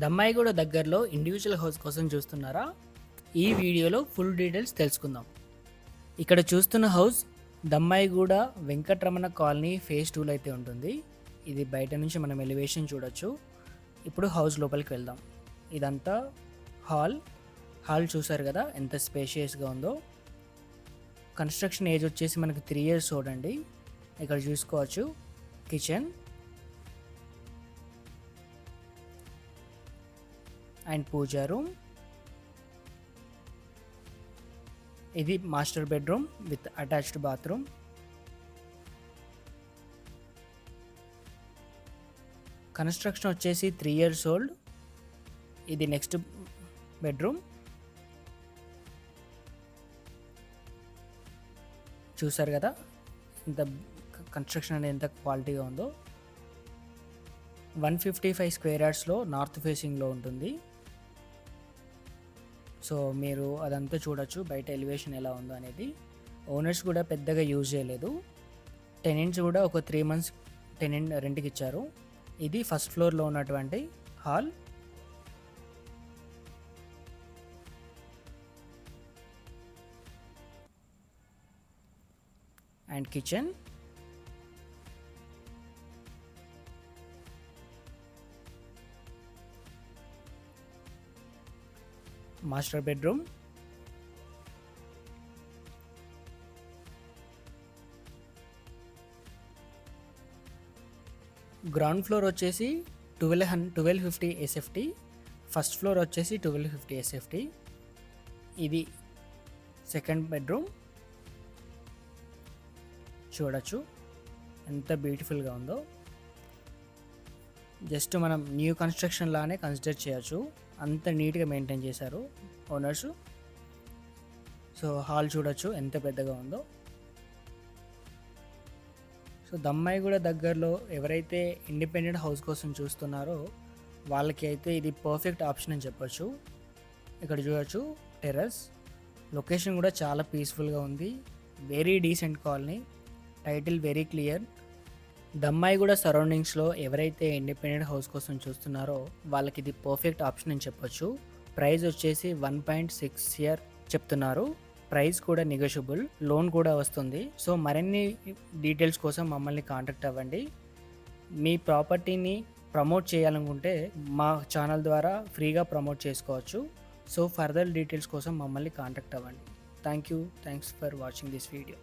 దమ్మాయిగూడ దగ్గరలో individual house కోసం చూస్తున్నారా? ఈ వీడియోలో ఫుల్ డీటెయిల్స్ తెలుసుకుందాం. ఇక్కడ చూస్తున్న house Dammaiguda Venkataramana colony phase 2లో అయితే ఉంటుంది. ఇది బయట నుంచి మనం ఎలివేషన్ చూడొచ్చు. ఇప్పుడు హౌస్ లోపలికి వెళ్దాం. ఇదంతా హాల్ చూసారు కదా ఎంత స్పేషియస్గా ఉందో. కన్స్ట్రక్షన్ ఏజ్ వచ్చేసి మనకి 3 years చూడండి. ఇక్కడ చూసుకోవచ్చు కిచెన్ అండ్ పూజా రూమ్. ఇది master bedroom with attached bathroom. Construction వచ్చేసి 3 years ఓల్డ్. ఇది నెక్స్ట్ బెడ్రూమ్. చూసారు కదా ఇంత కన్స్ట్రక్షన్ అనేది ఎంత క్వాలిటీగా ఉందో. 155 square yardsలో నార్త్ ఫేసింగ్లో ఉంటుంది. సో మీరు అదంతా చూడొచ్చు బయట ఎలివేషన్ ఎలా ఉందో అనేది. ఓనర్స్ కూడా పెద్దగా యూజ్ చేయలేదు. టెనెంట్స్ కూడా ఒక 3 months టెనెంట్ రెంట్కి ఇచ్చారు. ఇది ఫస్ట్ ఫ్లోర్లో ఉన్నటువంటి hall. And kitchen. Master bedroom. Ground floor వచ్చేసి 1250 SFT. ఫస్ట్ ఫ్లోర్ వచ్చేసి 1250 SFT. ఇది సెకండ్ బెడ్రూమ్. చూడొచ్చు ఎంత బ్యూటిఫుల్గా ఉందో. జస్ట్ మనం న్యూ కన్స్ట్రక్షన్ లానే కన్సిడర్ చేయొచ్చు, అంత నీట్గా మెయింటైన్ చేశారు ఓనర్స్. సో హాల్ చూడొచ్చు ఎంత పెద్దగా ఉందో. సో దమ్మాయిగూడ దగ్గరలో ఎవరైతే ఇండిపెండెంట్ హౌస్ కోసం చూస్తున్నారో వాళ్ళకి అయితే ఇది పర్ఫెక్ట్ ఆప్షన్ అని చెప్పొచ్చు. ఇక్కడ చూడొచ్చు టెర్రస్. లొకేషన్ కూడా చాలా పీస్ఫుల్గా ఉంది. Very decent colony. Title very clear. Dammaiguda సరౌండింగ్స్లో ఎవరైతే ఇండిపెండెంట్ హౌస్ కోసం చూస్తున్నారో వాళ్ళకి ఇది పర్ఫెక్ట్ ఆప్షన్ అని చెప్పొచ్చు. ప్రైస్ వచ్చేసి 1.6 year చెప్తున్నారు. ప్రైస్ కూడా నెగోషియబుల్, లోన్ కూడా వస్తుంది. సో మరిన్ని డీటెయిల్స్ కోసం మమ్మల్ని కాంటాక్ట్ అవ్వండి. మీ ప్రాపర్టీని ప్రమోట్ చేయాలనుకుంటే మా ఛానల్ ద్వారా ఫ్రీగా ప్రమోట్ చేసుకోవచ్చు. సో ఫర్దర్ డీటెయిల్స్ కోసం మమ్మల్ని కాంటాక్ట్ అవ్వండి. Thanks for watching this video.